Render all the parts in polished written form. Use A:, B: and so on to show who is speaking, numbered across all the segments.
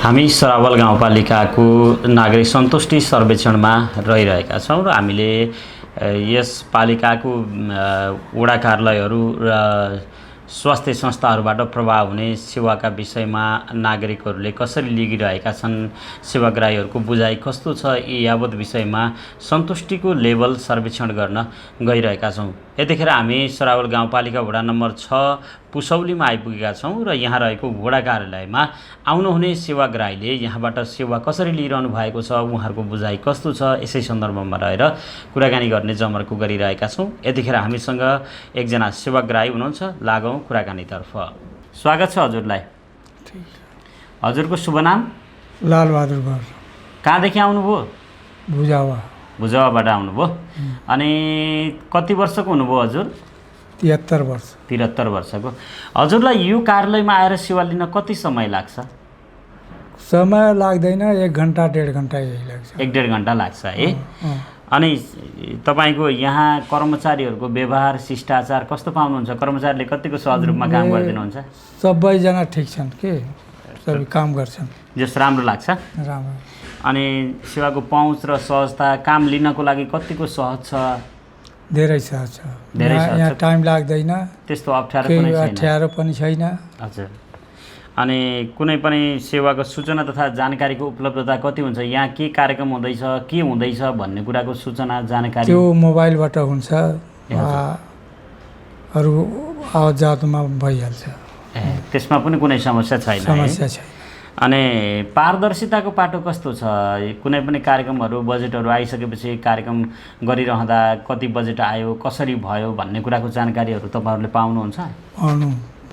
A: हामी सरावल गाउँपालिकाको नागरिक सन्तुष्टि सर्वेक्षणमा रहिरहेका छौँ र हामीले यस पालिकाको वडा कार्यालयहरू र स्वास्थ्य संस्थाहरूबाट प्रभाव हुने सेवाका विषयमा नागरिकहरूले कसरी लिगिरहेका छन्, सेवाग्राहीहरूको बुझाइ कस्तो छ, यी यावत विषयमा सन्तुष्टिको लेभल सर्वेक्षण गर्न गइरहेका छौँ। यतिखेर हामी सरावल गाउँपालिका वडा नम्बर 6 पुसौलीमा आइपुगेका छौँ र यहाँ रहेको वडा कार्यालयमा आउनुहुने सेवाग्राहीले यहाँबाट सेवा कसरी लिइरहनु भएको छ, उहाँहरूको बुझाइ कस्तो छ, यसै सन्दर्भमा रहेर कुराकानी गर्ने जमर्को गरिरहेका छौँ। यतिखेर हामीसँग एकजना सेवाग्राही हुनुहुन्छ, लागौँ कुराकानीतर्फ। स्वागत छ हजुरलाई। हजुरको शुभ नाम?
B: लालबहादुर गर।
A: कहाँदेखि आउनुभयो? भुजावाबाट आउनुभयो। अनि कति वर्षको हुनुभयो हजुर?
B: 73 वर्ष।
A: 73 वर्षको। हजुरलाई यो कार्यालयमा आएर सेवा लिन कति समय लाग्छ?
B: समय लाग्दैन, 1 घन्टा 1.5 घन्टा यही लाग्छ।
A: 1.5 घन्टा लाग्छ है। अनि तपाईँको यहाँ कर्मचारीहरूको व्यवहार शिष्टाचार कस्तो पाउनुहुन्छ? कर्मचारीले कतिको सहज रूपमा काम गरिदिनुहुन्छ?
B: सबैजना ठिक छन् के, सबै काम गर्छन्।
A: जस राम्रो लाग्छ।
B: राम्रो।
A: अनि सेवाको पहुँच र सहजता, काम लिनको लागि कतिको सहज छ?
B: धेरै सहज छ।
A: धेरै सहज छ।
B: यहाँ टाइम लाग्दैन,
A: त्यस्तो अप्ठ्यारो पनि छैन।
B: अप्ठ्यारो पनि छैन।
A: हजुर। अनि कुनै पनि सेवाको सूचना तथा जानकारीको उपलब्धता कति हुन्छ? यहाँ के कार्यक्रम हुँदैछ, के हुँदैछ भन्ने कुराको सूचना जानकारी
B: त्यो मोबाइलबाट हुन्छ, अरू आवाज जातमा भइहाल्छ।
A: त्यसमा पनि कुनै समस्या छैन?
B: समस्या छैन।
A: अनि पारदर्शिताको पाटो कस्तो छ? कुनै पनि कार्यक्रमहरू बजेटहरू आइसकेपछि कार्यक्रम गरिरहँदा कति बजेट आयो, कसरी भयो भन्ने कुराको जानकारीहरू तपाईँहरूले पाउनुहुन्छ?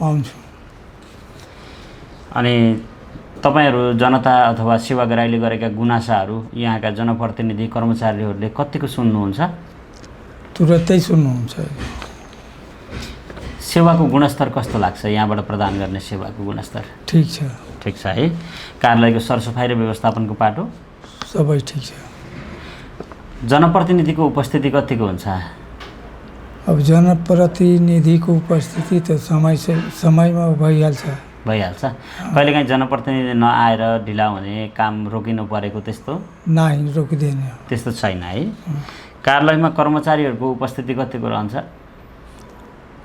B: पाउँछु।
A: अनि तपाईँहरू जनता अथवा सेवाग्राहीले गरेका गुनासाहरू यहाँका जनप्रतिनिधि कर्मचारीहरूले कतिको सुन्नुहुन्छ?
B: तुरन्तै सुन्नुहुन्छ।
A: सेवाको गुणस्तर कस्तो लाग्छ? यहाँबाट प्रदान गर्ने सेवाको गुणस्तर
B: ठिक छ।
A: ठिक छ है। कार्यालयको सरसफाइ र व्यवस्थापनको पाटो
B: सबै ठिक छ।
A: जनप्रतिनिधिको उपस्थिति कतिको हुन्छ?
B: अब जनप्रतिनिधिको उपस्थिति त समयमा भइहाल्छ।
A: कहिलेकाहीँ जनप्रतिनिधि नआएर ढिला हुने, काम रोकिनु परेको त्यस्तो?
B: नै, रोकिँदैन।
A: त्यस्तो छैन है। कार्यालयमा कर्मचारीहरूको उपस्थिति कतिको रहन्छ?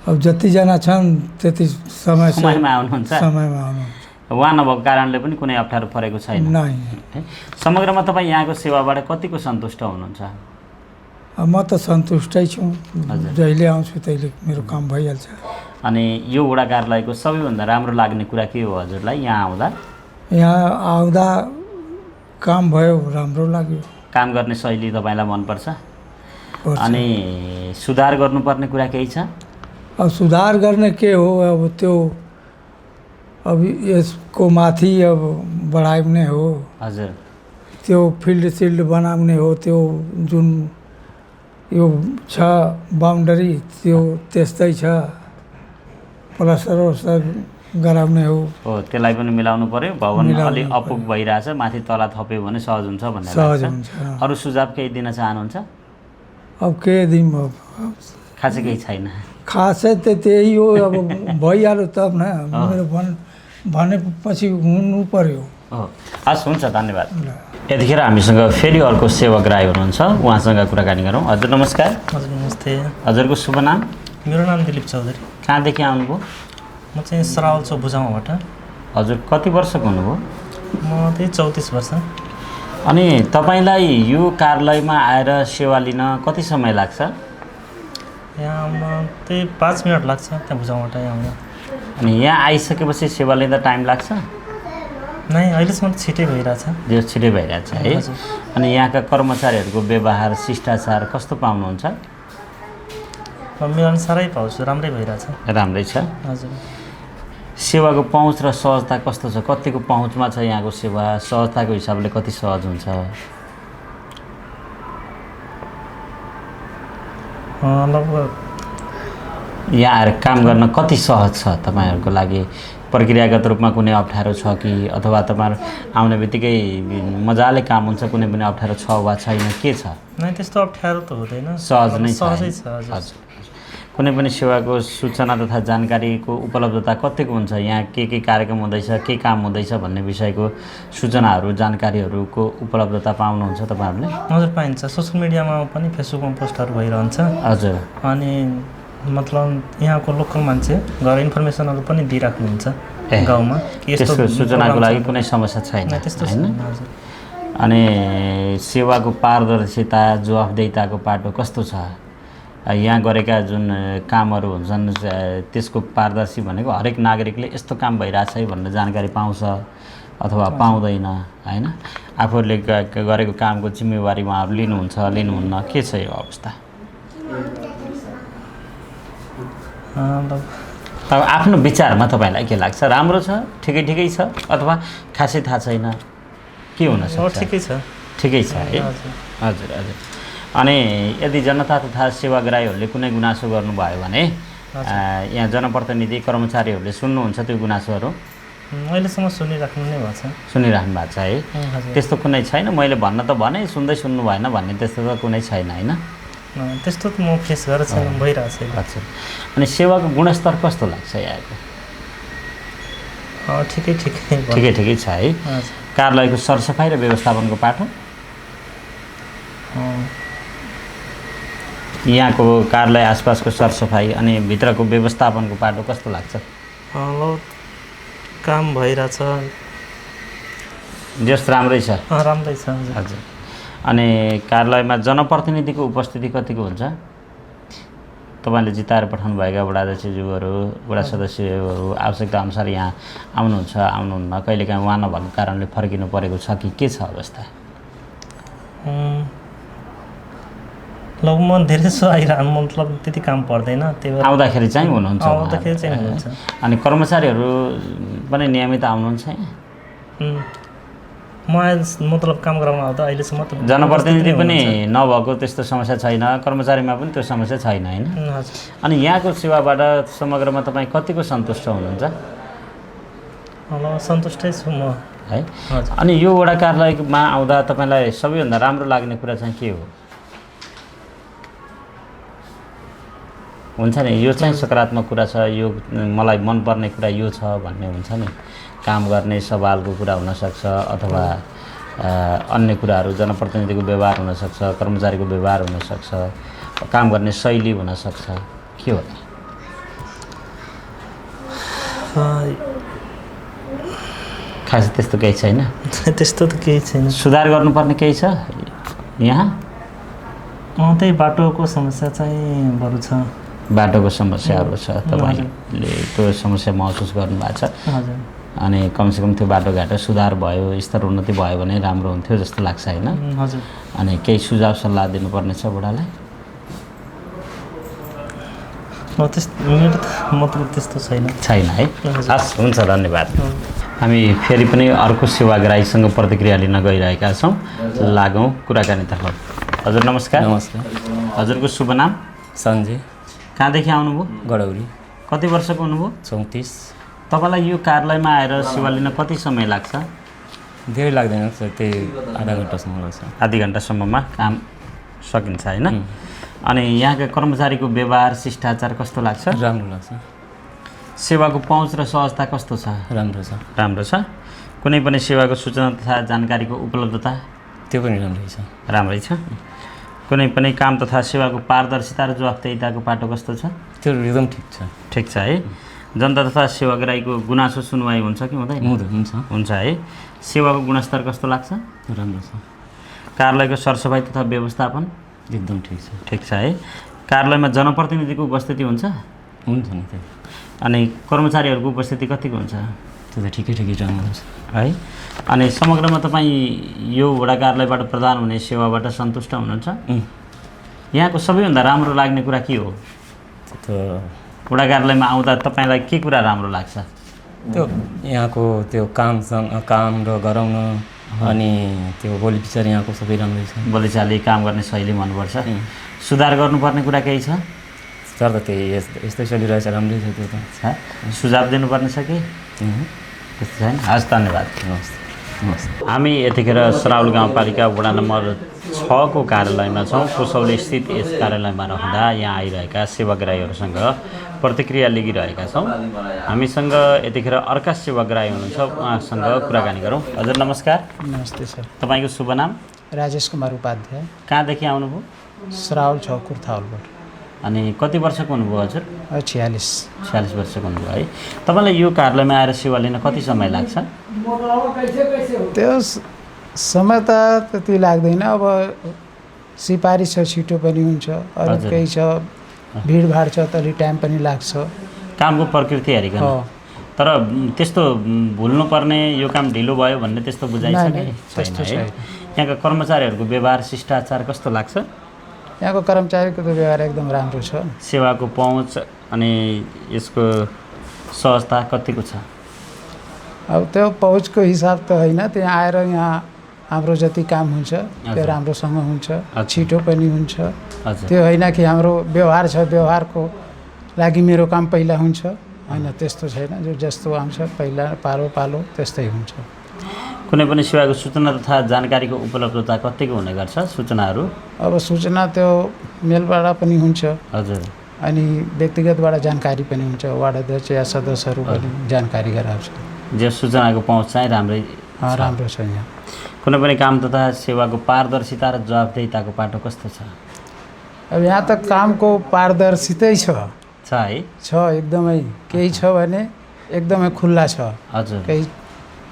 B: अब जतिजना छन् त्यति
A: समयमा आउनुहुन्छ?
B: समयमा आउनुहुन्छ।
A: उहाँ नभएको कारणले पनि कुनै अप्ठ्यारो परेको छैन?
B: नै।
A: समग्रमा तपाईँ यहाँको सेवाबाट कतिको सन्तुष्ट हुनुहुन्छ?
B: म त सन्तुष्टै छु। जहिले आउँछु तहिले मेरो काम भइहाल्छ।
A: अनि यो वडा कार्यालयको सबैभन्दा राम्रो लाग्ने कुरा के हो हजुरलाई यहाँ आउँदा?
B: यहाँ आउँदा काम भयो, राम्रो लाग्यो।
A: काम गर्ने शैली तपाईँलाई मनपर्छ? अनि सुधार गर्नुपर्ने कुरा केही छ?
B: अब सुधार गर्ने के हो, अब त्यो अब यसको माथि अब बढाउने हो। हजुर। त्यो फिल्ड बनाउने हो, त्यो जुन यो छ बाउन्डरी त्यो त्यस्तै छ, प्लास्टर गराउने हो।
A: त्यसलाई पनि मिलाउनु पर्यो। भवन अलि अपुग भइरहेछ, माथि तला थप्यो भने सहज हुन्छ भन्ने
B: सहज हुन्छ।
A: अरू सुझाव केही दिन चाहनुहुन्छ?
B: अब के दिउँ, अब
A: खासै केही छैन।
B: खासै त त्यही हो, अब भइहाल्यो तब न, मेरो भनेपछि हुनु पर्यो।
A: हस्, हुन्छ, धन्यवाद। यतिखेर हामीसँग फेरि अर्को सेवाग्राही हुनुहुन्छ, उहाँसँग कुराकानी गरौँ। हजुर नमस्कार।
C: हजुर नमस्ते।
A: हजुरको शुभ नाम?
C: मेरो नाम दिलीप चौधरी।
A: कहाँदेखि आउनुभयो?
C: म चाहिँ सरावल चौक भुजावाबाट।
A: हजुर कति वर्षको हुनुभयो?
C: म त्यही 34 वर्ष।
A: अनि तपाईँलाई यो कार्यालयमा आएर सेवा लिन कति समय लाग्छ?
C: यहाँ आउन त्यही 5 मिनट लाग्छ, त्यहाँ भुजावाबाट आउन।
A: अनि यहाँ आइसकेपछि सेवा लिँदा टाइम लाग्छ?
C: नै, अहिलेसम्म त छिटै भइरहेछ।
A: जो छिटै भइरहेछ है। अनि यहाँका कर्मचारीहरूको व्यवहार शिष्टाचार कस्तो पाउनुहुन्छ?
C: मेरो अनुसारै पाउँछु, राम्रै भइरहेछ।
A: राम्रै छ।
C: हजुर।
A: सेवाको पहुँच र सहजता कस्तो छ? कतिको पहुँचमा छ यहाँको सेवा? सहजताको हिसाबले कति सहज हुन्छ?
C: लगभग
A: यहाँ आएर काम गर्न कति सहज छ तपाईँहरूको लागि? प्रक्रियागत रूपमा कुनै अप्ठ्यारो छ कि, अथवा तपाईँहरू आउने बित्तिकै मजाले काम हुन्छ, कुनै पनि अप्ठ्यारो छ वा छैन, के छ?
C: नै, त्यस्तो अप्ठ्यारो त हुँदैन,
A: सहज नै छ।
C: सहजै छ। हजुर।
A: कुनै पनि सेवाको सूचना तथा जानकारीको उपलब्धता कतिको हुन्छ, यहाँ के कार्यक्रम हुँदैछ, के काम हुँदैछ भन्ने विषयको सूचनाहरू जानकारीहरूको उपलब्धता पाउनुहुन्छ तपाईँहरूले?
C: हजुर पाइन्छ। सोसियल मिडियामा पनि फेसबुकमा पोस्टहरू भइरहन्छ।
A: हजुर।
C: अनि मतलब यहाँको लोकल मान्छे गएर इन्फर्मेसनहरू पनि दिइराख्नुहुन्छ गाउँमा।
A: त्यसको सूचनाको लागि कुनै समस्या छैन होइन? अनि सेवाको पारदर्शिता जवाफदेहिताको पाटो कस्तो छ? यहाँ गरेका जुन कामहरू हुन्छन् त्यसको पारदर्शी भनेको हरेक नागरिकले यस्तो काम भइरहेछ है भन्ने जानकारी पाउँछ अथवा पाउँदैन होइन? आफूहरूले गरेको कामको जिम्मेवारी उहाँहरू लिनुहुन्छ लिनुहुन्न, के छ यो अवस्था? अब आफ्नो विचारमा तपाईँलाई के लाग्छ? राम्रो छ, ठिकै छ अथवा खासै थाहा छैन, के हुनसक्छ?
C: ठिकै छ।
A: ठिकै छ है? हजुर हजुर। अनि यदि जनता तथा सेवाग्राहीहरूले कुनै गुनासो गर्नुभयो भने यहाँ जनप्रतिनिधि कर्मचारीहरूले सुन्नुहुन्छ त्यो गुनासोहरू?
C: अहिलेसम्म सुनिराख्नु नै भएको छ।
A: सुनिराख्नु भएको छ है? त्यस्तो कुनै छैन मैले भन्न त भने सुन्नु भएन भन्ने त्यस्तो त कुनै छैन होइन?
C: त्यस्तो त म फेस गरेर छैन, भइरहेको छैन।
A: अच्छा। अनि सेवाको गुणस्तर कस्तो लाग्छ यहाँको?
C: ठिकै
A: छ है? कार्यालयको सरसफाइ र व्यवस्थापनको पाटो? यहाँको कार्यालय आसपासको सरसफाइ अनि भित्रको व्यवस्थापनको पाटो कस्तो लाग्छ?
C: काम भइरहेछ,
A: जस राम्रै छ?
C: राम्रै छ।
A: हजुर। अनि कार्यालयमा जनप्रतिनिधिको उपस्थिति कतिको हुन्छ? तपाईँले जिताएर पठाउनु भएका वडा अध्यक्षज्यूहरू, वडा सदस्यहरू आवश्यकता अनुसार यहाँ आउनुहुन्छ आउनुहुन्न, कहिलेकाहीँ उहाँ नभएको कारणले फर्किनु परेको छ कि के छ अवस्था?
C: लगभग धेरै जसो आइरहनु, मतलब त्यति काम पर्दैन। त्यो
A: आउँदाखेरि चाहिँ हुनुहुन्छ?
C: आउँदाखेरि चाहिँ हुनुहुन्छ।
A: अनि कर्मचारीहरू पनि नियमित आउनुहुन्छ?
C: म मतलब काम गराउन आउँदा अहिलेसम्म त
A: जनप्रतिनिधि पनि नभएको त्यस्तो समस्या छैन, कर्मचारीमा पनि त्यो समस्या छैन होइन? अनि यहाँको सेवाबाट समग्रमा तपाईँ कतिको सन्तुष्ट हुनुहुन्छ?
C: सन्तुष्टै छु म
A: है। अनि यो वडा कार्यालयमा आउँदा तपाईँलाई सबैभन्दा राम्रो लाग्ने कुरा चाहिँ के हो? हुन्छ नि यो चाहिँ सकारात्मक कुरा छ, यो मलाई मनपर्ने कुरा यो छ भन्ने हुन्छ नि? काम गर्ने सवालको कुरा हुनसक्छ अथवा अन्य कुराहरू, जनप्रतिनिधिको व्यवहार हुनसक्छ, कर्मचारीको व्यवहार हुनसक्छ, काम गर्ने शैली हुनसक्छ, के हो? खास त्यस्तो केही छैन?
C: त्यस्तो त केही छैन।
A: सुधार गर्नुपर्ने केही छ यहाँ?
C: त्यही बाटोको समस्या चाहिँ बरु छ।
A: बाटोको समस्याहरू छ, तपाईँले त्यो समस्या महसुस गर्नुभएको छ?
C: हजुर।
A: अनि कमसेकम त्यो बाटोघाटो सुधार भयो, स्तर उन्नति भयो भने राम्रो हुन्थ्यो जस्तो लाग्छ होइन?
C: हजुर।
A: अनि केही सुझाव सल्लाह दिनुपर्ने छ बुढालाई?
C: मेरो त मतलब त्यस्तो छैन
A: है? हस्, हुन्छ, धन्यवाद। हामी फेरि पनि अर्को सेवाग्राहीसँग प्रतिक्रिया लिन गइरहेका छौँ, लागौँ कुराकानीतर्फ। हजुर नमस्कार।
D: नमस्कार।
A: हजुरको शुभ नाम?
D: सञ्जय।
A: कहाँदेखि आउनुभयो?
D: गडौरी।
A: कति वर्षको हुनुभयो?
D: 34।
A: तपाईँलाई यो कार्यालयमा आएर सेवा लिन कति समय लाग्छ?
D: धेरै लाग्दैन, त्यही आधा घन्टासम्म लाग्छ।
A: आधी घन्टासम्ममा काम सकिन्छ होइन? अनि यहाँका कर्मचारीको व्यवहार शिष्टाचार कस्तो लाग्छ?
D: राम्रो लाग्छ।
A: सेवाको पहुँच र सहजता कस्तो छ?
D: राम्रो छ।
A: राम्रो छ। कुनै पनि सेवाको सूचना तथा जानकारीको उपलब्धता?
D: त्यो पनि राम्रै छ।
A: राम्रै छ। कुनै पनि काम तथा सेवाको पारदर्शिता र जवाफदेहिताको पाटो कस्तो छ?
D: त्यो एकदम ठिक छ।
A: ठिक छ है? जनता तथा सेवाग्राहीको गुनासो सुनवाई हुन्छ कि हुँदैन? हुन्छ है। सेवाको गुणस्तर कस्तो लाग्छ?
D: राम्रो छ।
A: कार्यालयको सरसफाइ तथा व्यवस्थापन?
D: एकदम ठिक छ।
A: ठिक छ है। कार्यालयमा जनप्रतिनिधिको उपस्थिति हुन्छ?
D: हुन्छ नि। त्यो
A: अनि कर्मचारीहरूको उपस्थिति कतिको हुन्छ?
D: त्यो त ठिकै राम्रो हुन्छ
A: है। अनि समग्रमा तपाईँ यो वडा कार्यालयबाट प्रदान हुने सेवाबाट सन्तुष्ट हुनुहुन्छ? यहाँको सबैभन्दा राम्रो लाग्ने कुरा के हो? वडा कार्यालयमा आउँदा तपाईँलाई के कुरा राम्रो लाग्छ?
D: त्यो यहाँको त्यो काम र गराउन, अनि त्यो बोली विचार यहाँको सबै राम्रै छ।
A: बोलीचाली, काम गर्ने शैली मनपर्छ। सुधार गर्नुपर्ने कुरा केही छ?
D: सुधार त त्यही यस्तै चलिरहेछ, राम्रै छ। त्यो त
A: सुझाव दिनुपर्ने छ कि? त्यस्तो छैन? हस्, धन्यवाद।
D: नमस्ते।
A: हामी यतिखेर सराउल गाउँपालिका वडा नम्बर 6 को कार्यालयमा छौँ। कुशौली स्थित यस कार्यालयमा रहँदा यहाँ आइरहेका सेवाग्राहीहरूसँग प्रतिक्रिया लिइरहेका छौँ। हामीसँग यतिखेर अर्का सेवाग्राही हुनुहुन्छ, उहाँसँग कुराकानी गरौँ। हजुर नमस्कार।
E: नमस्ते सर।
A: तपाईँको शुभ नाम?
E: राजेश कुमार उपाध्याय।
A: कहाँदेखि आउनुभयो?
E: सराउल छकुर थाउलबाट।
A: अनि कति वर्षको हुनुभयो हजुर?
E: 46
A: वर्षको हुनुभयो है। तपाईँलाई यो कार्यालयमा आएर सेवा लिन कति समय लाग्छ?
E: त्यो समय त त्यति लाग्दैन। अब सिफारिस छ, छिटो पनि हुन्छ, अरू केही छ, भिडभाड छ त अलि टाइम पनि लाग्छ
A: कामको प्रकृति हेरिकन। तर त्यस्तो भुल्नुपर्ने यो काम ढिलो भयो भन्ने त्यस्तो बुझाइ छ कि छैन? यहाँका कर्मचारीहरूको व्यवहार शिष्टाचार कस्तो लाग्छ?
E: यहाँको कर्मचारीको त व्यवहार एकदम राम्रो छ।
A: सेवाको पहुँच अनि यसको सहजता कतिको छ?
E: अब त्यो पहुँचको हिसाब त होइन, त्यहाँ आएर यहाँ हाम्रो जति काम हुन्छ त्यो राम्रोसँग हुन्छ, छिटो पनि हुन्छ। त्यो होइन कि हाम्रो व्यवहार छ, व्यवहारको लागि मेरो काम पहिला हुन्छ, होइन त्यस्तो छैन। जो जस्तो आउँछ पहिला पालो पालो त्यस्तै हुन्छ।
A: कुनै पनि सेवाको सूचना तथा जानकारीको उपलब्धता कतिको हुने गर्छ? सूचनाहरू
E: अब सूचना त्यो मेलबाट पनि हुन्छ,
A: हजुर,
E: अनि व्यक्तिगतबाट जानकारी पनि हुन्छ। वार्ड अध्यक्ष या सदस्यहरू पनि जानकारी गराउँछ।
A: जो सूचनाको पहुँच चाहिँ राम्रै
E: राम्रो छ। यहाँ
A: कुनै पनि काम तथा सेवाको पारदर्शिता र जवाबदेहिताको पाटो कस्तो छ?
E: अब यहाँ त कामको पारदर्शितै छ
A: है?
E: छ एकदमै। केही छ भने एकदमै खुल्ला छ,
A: हजुर,
E: केही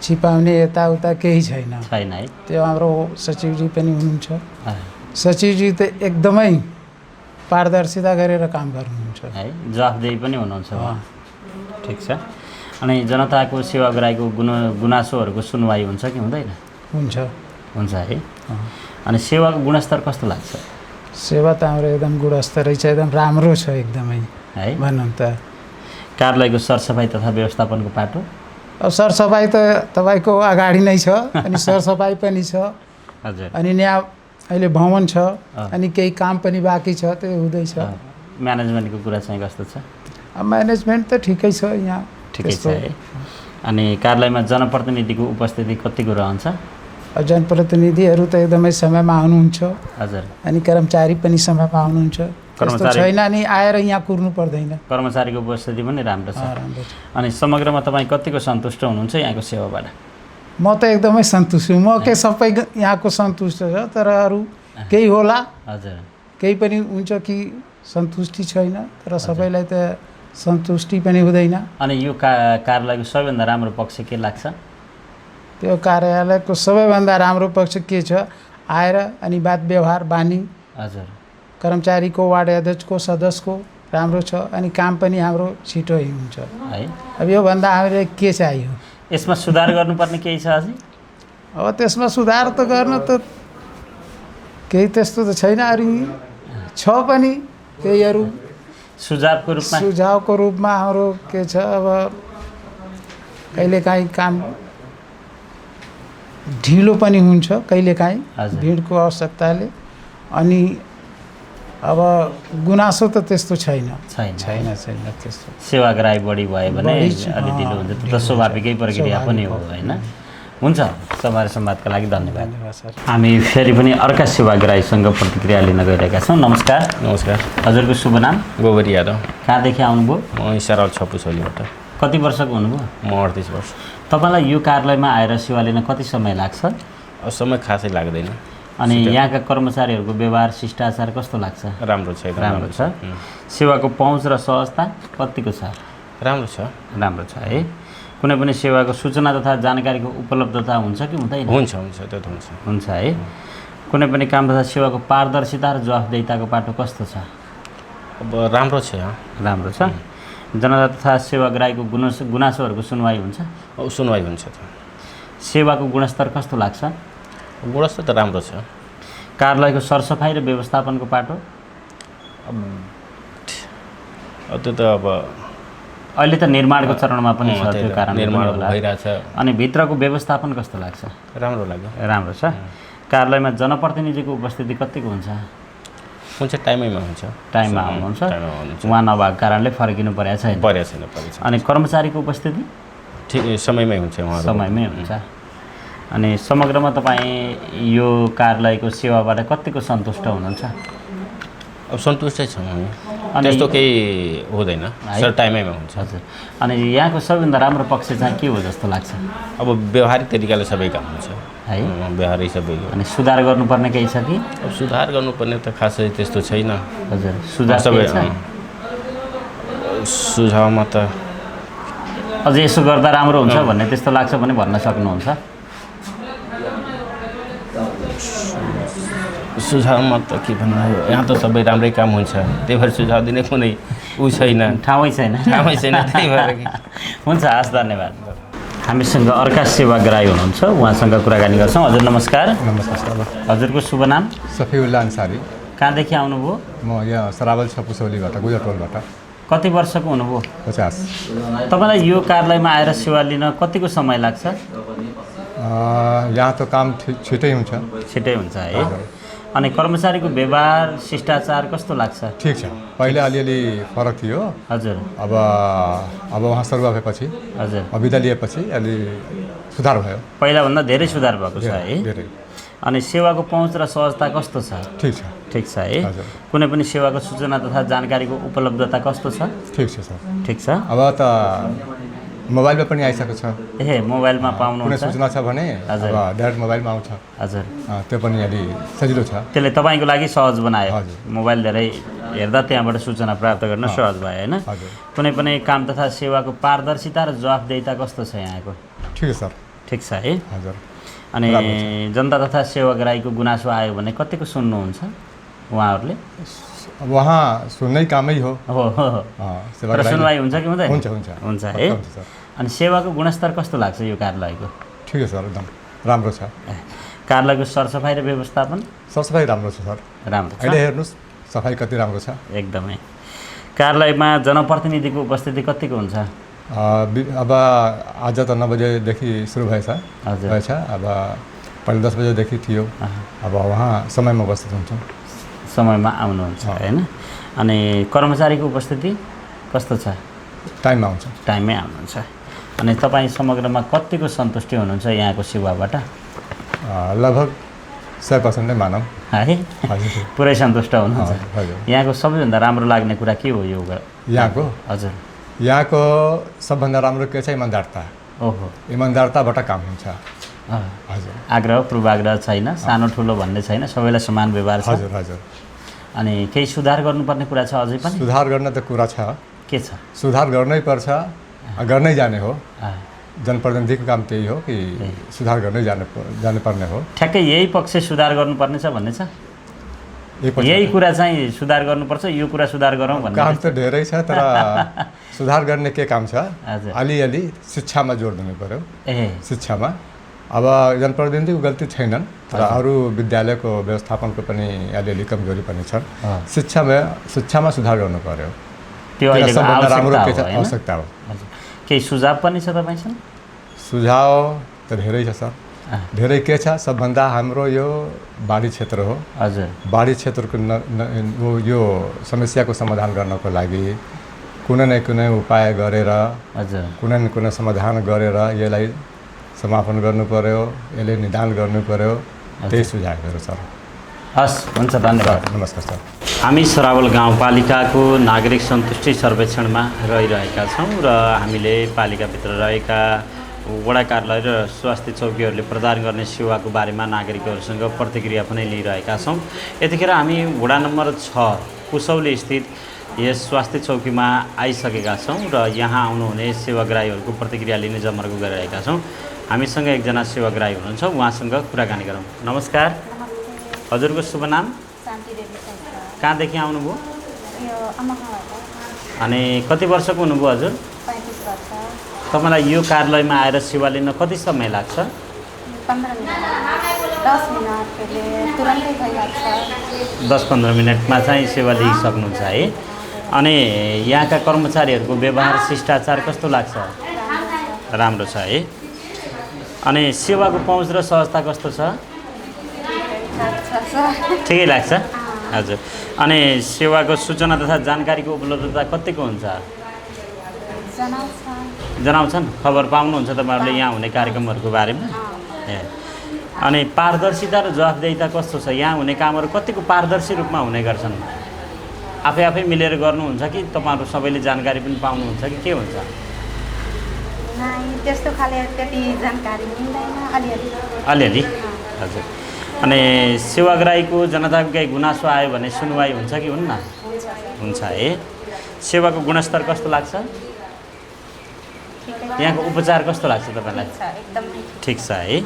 E: छिपाउने यताउता केही छैन
A: है?
E: त्यो हाम्रो सचिवजी पनि हुनुहुन्छ। सचिवजी त एकदमै पारदर्शिता गरेर काम गर्नुहुन्छ
A: है, जवाफदेही पनि हुनुहुन्छ। ठिक छ। अनि जनताको सेवाग्राहीको गुनासोहरूको सुनवाई हुन्छ कि हुँदैन? हुन्छ है। अनि सेवाको गुणस्तर कस्तो लाग्छ?
E: सेवा त हाम्रो एकदम गुणस्तरै छ, एकदम राम्रो छ एकदमै
A: है।
E: भनौँ त
A: कार्यालयको सरसफाइ तथा व्यवस्थापनको पाटो?
E: अब सरसफाइ त तपाईँको अगाडि नै छ, अनि सरसफाइ पनि छ।
A: हजुर।
E: अनि यहाँ अहिले भवन छ, अनि केही काम पनि बाँकी छ, त्यो हुँदैछ।
A: म्यानेजमेन्टको कुरा चाहिँ कस्तो छ?
E: म्यानेजमेन्ट त ठिकै छ यहाँ,
A: ठिकै छ है। अनि कार्यालयमा जनप्रतिनिधिको उपस्थिति कतिको रहन्छ?
E: जनप्रतिनिधिहरू त एकदमै समयमा आउनुहुन्छ,
A: हजुर,
E: अनि कर्मचारी पनि समयमा आउनुहुन्छ। त्यस्तो छैन नि आएर यहाँ कुर्नु पर्दैन।
A: कर्मचारीको उपस्थिति पनि राम्रो छ। अनि समग्रमा तपाईँ कतिको सन्तुष्ट हुनुहुन्छ यहाँको सेवाबाट?
E: म त एकदमै सन्तुष्ट छु। म के सबै यहाँको सन्तुष्ट छ, तर अरू केही होला,
A: हजुर,
E: केही पनि हुन्छ कि सन्तुष्टि छैन, तर सबैलाई त सन्तुष्टि पनि हुँदैन।
A: अनि यो कार्यालयको सबैभन्दा राम्रो पक्ष के लाग्छ?
E: त्यो कार्यालयको सबैभन्दा राम्रो पक्ष के छ? आएर अनि बात व्यवहार बानी,
A: हजुर,
E: कर्मचारीको, वार्ड अध्यक्षको, सदस्यको राम्रो छ, अनि काम पनि हाम्रो छिटो हुन्छ
A: है।
E: अब योभन्दा हामीले के चाहियो?
A: यसमा सुधार गर्नुपर्ने केही छ अझै?
E: अब त्यसमा सुधार त गर्न त केही त्यस्तो त छैन, अरू छ पनि केहीहरू सुझावको रूपमा हाम्रो के छ? अब कहिलेकाहीँ काम ढिलो पनि हुन्छ, कहिलेकाहीँ भिडको आवश्यकताले। अनि अब गुनासो त त्यस्तो छैन त्यस्तो।
A: सेवाग्राही बढी भयो भने अलि ढिलो हुन्छ, त्यो त स्वाभाविकै प्रक्रिया पनि हो होइन? हुन्छ। समाज संवादका लागि धन्यवाद सर। हामी फेरि पनि अर्का सेवाग्राहीसँग प्रतिक्रिया लिन गइरहेका छौँ। नमस्कार।
F: नमस्कार।
A: हजुरको शुभ नाम?
F: गोबर यादव।
A: कहाँदेखि आउनुभयो?
F: म सराउल छपुसोलीबाट।
A: कति वर्षको हुनुभयो?
F: म 38 वर्ष।
A: तपाईँलाई यो कार्यालयमा आएर सेवा लिन कति समय लाग्छ?
F: समय खासै लाग्दैन।
A: अनि यहाँका कर्मचारीहरूको व्यवहार शिष्टाचार कस्तो लाग्छ?
F: राम्रो छ,
A: राम्रो छ। सेवाको पहुँच र सहजता कतिको छ?
F: राम्रो छ
A: है। कुनै पनि सेवाको सूचना तथा जानकारीको उपलब्धता हुन्छ कि हुँदैन?
F: हुन्छ, त्यो त
A: हुन्छ है। कुनै पनि काम तथा सेवाको पारदर्शिता र जवाफदेहिताको पाटो कस्तो छ?
F: अब राम्रो छ।
A: राम्रो छ। जनता तथा सेवाग्राहीको गुनासोहरूको सुनवाई हुन्छ?
F: सुनवाई हुन्छ।
A: सेवाको गुणस्तर कस्तो लाग्छ?
F: गुणस्तर त राम्रो छ।
A: कार्यालयको सरसफाइ र व्यवस्थापनको पाटो?
F: त्यो त अब
A: अहिले त निर्माणको चरणमा पनि छ, त्यो कारण
F: निर्माण भइरहेछ।
A: अनि भित्रको व्यवस्थापन कस्तो लाग्छ?
F: राम्रो लाग्यो।
A: राम्रो छ। कार्यालयमा जनप्रतिनिधिको उपस्थिति कतिको हुन्छ?
F: टाइममा हुन्छ।
A: टाइममा आउनुहुन्छ? उहाँ नभएको कारणले फर्किनु परेको छैन?
F: परेको छैन।
A: अनि कर्मचारीको उपस्थिति
F: ठिक समयमै हुन्छ?
A: समयमै हुन्छ। अनि समग्रमा तपाईँ यो कार्यालयको सेवाबाट कतिको सन्तुष्ट हुनुहुन्छ?
F: अब सन्तुष्टै छौँ हामी,
A: अनि
F: त्यस्तो केही हुँदैन सर, टाइमैमा हुन्छ।
A: हजुर, अनि यहाँको सबैभन्दा राम्रो पक्ष चाहिँ के हो जस्तो लाग्छ?
F: अब व्यवहारिक तरिकाले सबै काम हुन्छ
A: है,
F: व्यवहारिक सबै।
A: अनि सुधार गर्नुपर्ने केही छ कि?
F: अब सुधार गर्नुपर्ने त खासै त्यस्तो छैन।
A: हजुर, सुधार
F: सबै
A: केही छ?
F: सुझावमा त
A: अझै यसो गर्दा राम्रो हुन्छ भन्ने त्यस्तो लाग्छ भने भन्न सक्नुहुन्छ?
F: सुझावमा त के भन्नु, यहाँ त सबै राम्रै काम हुन्छ, त्यही भएर सुझाव दिने कुनै ऊ छैन,
A: ठाउँै छैन।
F: त्यही भएर
A: हुन्छ, हस्, धन्यवाद। हामीसँग अर्का सेवाग्राही हुनुहुन्छ, उहाँसँग कुराकानी गर्छौँ। हजुर नमस्कार।
G: नमस्कार सर।
A: हजुरको शुभ नाम?
G: सफिउल्ला अन्सारी।
A: कहाँदेखि आउनुभयो?
G: म यहाँ सरावल छ पुसौलीबाट, गुजरटोलबाट।
A: कति वर्षको हुनुभयो?
G: 50।
A: तपाईँलाई यो कार्यालयमा आएर सेवा लिन कतिको समय लाग्छ?
G: यहाँ त काम छिटै हुन्छ।
A: छिटै हुन्छ है। अनि कर्मचारीको व्यवहार शिष्टाचार कस्तो लाग्छ?
G: ठिक छ, पहिले अलिअलि फरक थियो।
A: हजुर।
G: अब उहाँ सरुवा भएपछि,
A: हजुर,
G: विदा लिएपछि अलि सुधार भयो।
A: पहिलाभन्दा धेरै सुधार भएको छ है।
G: धेरै।
A: अनि सेवाको पहुँच र सहजता कस्तो छ?
G: ठिक छ।
A: ठिक छ है।
G: हजुर।
A: कुनै पनि सेवाको सूचना तथा जानकारीको उपलब्धता कस्तो छ?
G: ठिक छ सर।
A: ठिक छ।
G: अब त मोबाइलमा पनि आइसकेको छ।
A: मोबाइलमा
G: कुनै
A: पाउनुहुन्छ?
G: सूचना छ भने
A: हजुर,
G: अब डाइरेक्ट मोबाइलमा आउँछ।
A: हजुर,
G: त्यो पनि अलि सजिलो छ।
A: त्यसले तपाईँको लागि सहज बनायो।
G: हजुर।
A: मोबाइल धेरै हेर्दा त्यहाँबाट सूचना प्राप्त गर्न सहज भयो होइन?
G: हजुर।
A: कुनै पनि काम तथा सेवाको पारदर्शिता र जवाफदेहिता कस्तो छ यहाँको?
G: ठिक छ सर।
A: ठिक छ है।
G: हजुर।
A: अनि जनता तथा सेवाग्राहीको गुनासो आयो भने कतिको सुन्नुहुन्छ उहाँहरूले?
G: अब उहाँ सुन्नै कामै हो।
A: तर सुनवाई हुन्छ कि हुँदैन?
G: हुन्छ हुन्छ
A: हुन्छ है। अनि सेवाको गुणस्तर कस्तो लाग्छ यो कार्यालयको?
G: ठिक छ सर, एकदम राम्रो छ।
A: कार्यालयको सरसफाइ र व्यवस्थापन?
G: सरसफाइ राम्रो छ सर।
A: राम्रो छ।
G: अहिले हेर्नुहोस् सफाइ कति राम्रो छ।
A: एकदमै। कार्यालयमा जनप्रतिनिधिको उपस्थिति कतिको हुन्छ?
G: अब आज त 9 बजेदेखि सुरु भएछ। अब पहिले 10 बजेदेखि थियो। अब उहाँ समयमा उपस्थित हुन्छ।
A: समयमा आउनुहुन्छ होइन? अनि कर्मचारीको उपस्थिति कस्तो छ?
G: टाइममा आउँछ।
A: टाइममै आउनुहुन्छ। अनि तपाईँ समग्रमा कतिको सन्तुष्टि हुनुहुन्छ यहाँको सेवाबाट?
G: लगभग 100% नै मानौँ
A: है।
G: हजुर,
A: पुरै सन्तुष्ट हुनुहुन्छ?
G: हजुर।
A: यहाँको सबैभन्दा राम्रो लाग्ने कुरा के हो यो?
G: यहाँको?
A: हजुर।
G: यहाँको सबभन्दा राम्रो के छ? इमान्दारता।
A: ओहो,
G: इमान्दारताबाट काम हुन्छ। हजुर।
A: आग्रह पूर्वाग्रह छैन, सानो ठुलो भन्ने छैन, सबैलाई समान व्यवहार छ।
G: हजुर हजुर।
A: अनि केही सुधार गर्नुपर्ने कुरा छ अझै पनि?
G: सुधार गर्न त कुरा छ।
A: के छ?
G: सुधार गर्नै पर्छ, गर्नै जाने हो। जनप्रतिनिधिको काम त्यही हो कि सुधार गर्नै जानुपर्ने हो।
A: ठ्याक्कै यही पक्ष सुधार गर्नुपर्ने छ भन्ने छ? यही कुरा चाहिँ सुधार गर्नुपर्छ, यो कुरा सुधार गरौँ भन्ने?
G: काम त धेरै छ, तर सुधार गर्ने के काम छ?
A: हजुर।
G: अलिअलि शिक्षामा जोड दिनु पर्यो। शिक्षामा अब जनप्रतिनिधिको गल्ती छैनन्, तर अरू विद्यालयको व्यवस्थापनको पनि अलिअलि कमजोरी पनि छन्। शिक्षामा सुधार गर्नु पर्यो।
A: त्यो अहिलेको
G: आवश्यकता हो।
A: केही सुझाव पनि छ तपाईँसँग?
G: सुझाव त धेरै छ सर। धेरै के छ? सबभन्दा हाम्रो यो बाढी क्षेत्र हो।
A: हजुर।
G: बाढी क्षेत्रको यो समस्याको समाधान गर्नको लागि कुनै न कुनै उपाय गरेर,
A: हजुर,
G: कुनै न कुनै समाधान गरेर यसलाई समापन गर्नु पर्यो, यसले निदान गर्नु पर्यो। त्यही सुझावहरू सर।
A: हस्, हुन्छ, धन्यवाद।
G: नमस्कार सर।
A: हामी सरावल गाउँपालिकाको नागरिक सन्तुष्टि सर्वेक्षणमा रहिरहेका छौँ र हामीले पालिकाभित्र रहेका वडा कार्यालय र स्वास्थ्य चौकीहरूले प्रदान गर्ने सेवाको बारेमा नागरिकहरूसँग प्रतिक्रिया पनि लिइरहेका छौँ। यतिखेर हामी वडा नम्बर 6 पुसौली स्थित यस स्वास्थ्य चौकीमा आइसकेका छौँ र यहाँ आउनुहुने सेवाग्राहीहरूको प्रतिक्रिया लिने जमर्को गरिरहेका छौँ। हामीसँग एकजना सेवाग्राही हुनुहुन्छ, उहाँसँग कुराकानी गरौँ। नमस्कार। हजुरको शुभ नाम? कहाँदेखि आउनुभयो? अनि कति वर्षको हुनुभयो हजुर?
H: 35 वर्ष।
A: तपाईँलाई यो कार्यालयमा आएर सेवा लिन कति समय लाग्छ?
H: 15 मिनट, 10 मिनटले तुरन्तै भइहाल्छ।
A: 10-15 मिनटमा चाहिँ सेवा लिइसक्नुहुन्छ है। अनि यहाँका कर्मचारीहरूको व्यवहार शिष्टाचार कस्तो लाग्छ? राम्रो छ है। अनि सेवाको पहुँच र सहजता कस्तो छ? ठिकै लाग्छ? हजुर। अनि सेवाको सूचना तथा जानकारीको उपलब्धता कतिको हुन्छ? जनाउँछन्, खबर पाउनुहुन्छ तपाईँहरूले यहाँ हुने कार्यक्रमहरूको बारेमा? अनि पारदर्शिता र जवाफदेहिता कस्तो छ? यहाँ हुने कामहरू कतिको पारदर्शी रूपमा हुने गर्छन्? आफै मिलेर गर्नुहुन्छ कि तपाईँहरू सबैले जानकारी पनि पाउनुहुन्छ कि के हुन्छ?
H: त्यस्तो खाले त्यति जानकारी मिल्दैन,
A: अलिअलि। हजुर। अनि सेवाग्राहीको जनताको केही गुनासो आयो भने सुनवाई हुन्छ कि हुन्न? हुन्छ है। सेवाको गुणस्तर कस्तो लाग्छ? यहाँको उपचार कस्तो लाग्छ तपाईँलाई? ठिक छ है।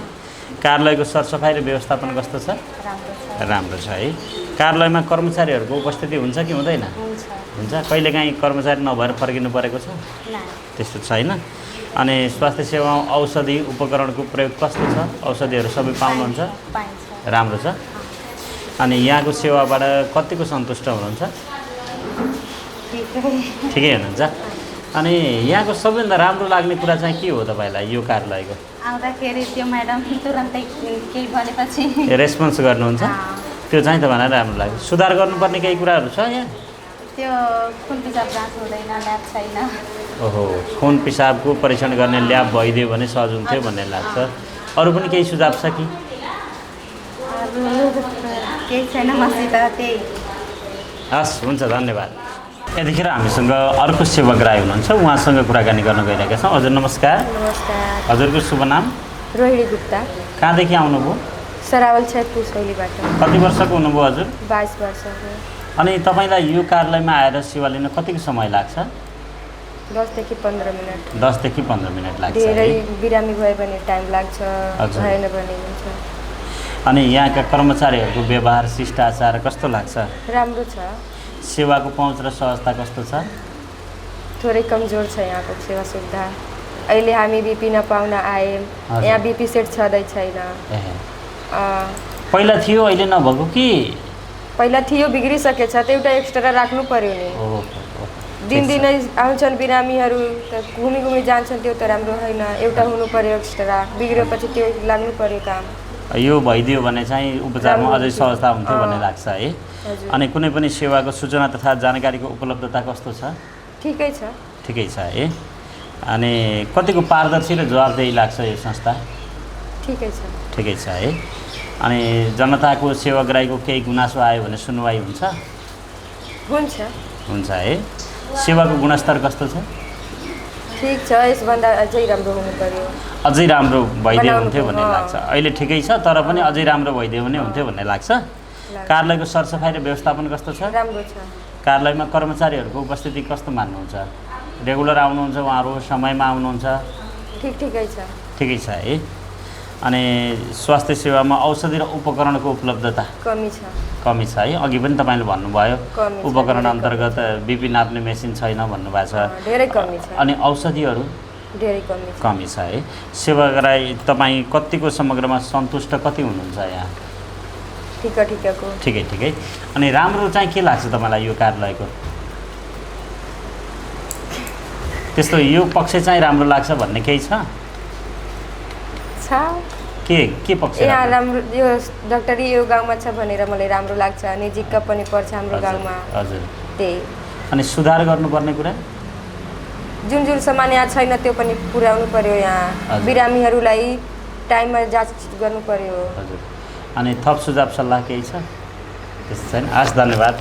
A: कार्यालयको सरसफाइ र व्यवस्थापन कस्तो छ? राम्रो छ है। कार्यालयमा कर्मचारीहरूको उपस्थिति हुन्छ कि हुँदैन? हुन्छ। कहिलेकाहीँ कर्मचारी नभएर फर्किनु परेको छ? त्यस्तो छैन। अनि स्वास्थ्य सेवामा औषधि उपकरणको प्रयोग कस्तो छ? औषधिहरू सबै पाउनुहुन्छ? राम्रो छ। अनि यहाँको सेवाबाट कतिको सन्तुष्ट हुनुहुन्छ? ठिकै हुनुहुन्छ। अनि यहाँको सबैभन्दा राम्रो लाग्ने कुरा चाहिँ के हो तपाईँलाई यो कार्यालयको?
H: आउँदाखेरि त्यो म्याडम तुरन्तै केही भनेपछि
A: रेस्पोन्स गर्नुहुन्छ, त्यो चाहिँ तपाईँलाई राम्रो लाग्यो। सुधार गर्नुपर्ने केही कुराहरू छ यहाँ?
H: त्यो खुन पिसाब जाँच हुँदैन, ल्याब छैन।
A: ओहो, खुन पिसाबको परीक्षण गर्ने ल्याब भइदियो भने सहज हुन्थ्यो भन्ने लाग्छ। अरू पनि केही सुझाव छ कि?
H: केही छैन मसित, त्यही।
A: हस्, हुन्छ, धन्यवाद। यतिखेर हामीसँग अर्को सेवाग्राही हुनुहुन्छ, उहाँसँग कुराकानी गर्न गइरहेका छौँ। हजुर नमस्कार।
I: नमस्कार।
A: हजुरको शुभ नाम?
I: रोहिणी गुप्ता।
A: कहाँदेखि आउनुभयो?
I: सरावल छैतपुर शैलीबाट।
A: कति वर्षको हुनुभयो हजुर?
I: 22 वर्षको।
A: अनि तपाईँलाई यो कार्यालयमा आएर सेवा लिन कतिको समय लाग्छ?
I: 10 देखि 15 मिनट।
A: 10 देखि 15 मिनट लाग्छ।
I: धेरै बिरामी भयो भने टाइम लाग्छ, भएन भने हुन्छ।
A: अनि यहाँका कर्मचारीहरूको व्यवहार शिष्टाचार कस्तो लाग्छ?
I: राम्रो छ।
A: सेवाको पहुँच र सहजता कस्तो छ?
I: थोरै कमजोर छ यहाँको सेवा सुविधा। अहिले हामी बिपी नपाउन आए, यहाँ बिपी सेट छँदै छैन।
A: पहिला थियो, अहिले नभएको कि?
I: पहिला थियो, बिग्रिसकेछ, त्यो एउटा एक्स्ट्रा राख्नु पर्यो नि। दिनदिनै आउँछन् बिरामीहरू, घुमी घुमी जान्छन्, त्यो त राम्रो होइन। एउटा हुनु पर्यो एक्स्ट्रा, बिग्रेपछि त्यो लाग्नु पर्यो काम।
A: यो भइदियो भने चाहिँ उपचारमा अझै सहजता हुन्थ्यो भन्ने लाग्छ है। अनि कुनै पनि सेवाको सूचना तथा जानकारीको उपलब्धता कस्तो छ?
I: ठिकै छ।
A: ठिकै छ है। अनि कतिको पारदर्शी र जवाबदेही लाग्छ यो संस्था?
I: ठिकै छ।
A: ठिकै छ है। अनि जनताको सेवाग्राहीको केही गुनासो आयो भने सुनवाई हुन्छ?
I: हुन्छ।
A: हुन्छ है। सेवाको गुणस्तर कस्तो छ?
I: ठिक छ, यसभन्दा अझै राम्रो हुनु पर्यो।
A: अझै राम्रो भइदियो हुन्थ्यो भन्ने लाग्छ। अहिले ठिकै छ, तर पनि अझै राम्रो भइदियो भने हुन्थ्यो भन्ने लाग्छ। कार्यालयको सरसफाइ र व्यवस्थापन कस्तो छ?
I: राम्रो छ।
A: कार्यालयमा कर्मचारीहरूको उपस्थिति कस्तो मान्नुहुन्छ? रेगुलर आउनुहुन्छ उहाँहरू? समयमा आउनुहुन्छ?
I: ठिकै छ।
A: ठिकै छ है। अनि स्वास्थ्य सेवामा औषधि र उपकरणको उपलब्धता
I: कमी छ।
A: कमी छ है। अघि पनि तपाईँले भन्नुभयो उपकरण अन्तर्गत बिपी नाप्ने मेसिन छैन भन्नुभएको छ।
I: धेरै कमी छ।
A: अनि औषधिहरू
I: धेरै
A: कमी छ है। सेवाग्राही तपाईँ कतिको समग्रमा सन्तुष्ट कति हुनुहुन्छ यहाँ?
I: ठिकैको।
A: ठिकै। अनि राम्रो चाहिँ के लाग्छ तपाईँलाई यो कार्यालयको? त्यस्तो यो पक्ष चाहिँ राम्रो लाग्छ भन्ने केही छ? के पक्ष?
I: यहाँ राम्रो यो डाक्टरी यो गाउँमा छ भनेर मलाई राम्रो लाग्छ। नजिकका पनि पर्छ हाम्रो गाउँमा।
A: हजुर।
I: त्यही।
A: अनि सुधार गर्नुपर्ने कुरा?
I: जुन सामान यहाँ छैन त्यो पनि पुर्याउनु पर्यो। यहाँ बिरामीहरूलाई टाइममा जाँच गर्नु पर्यो।
A: हजुर। अनि थप सुझाव सल्लाह केही छ? त्यस्तो छैन। हस्, धन्यवाद।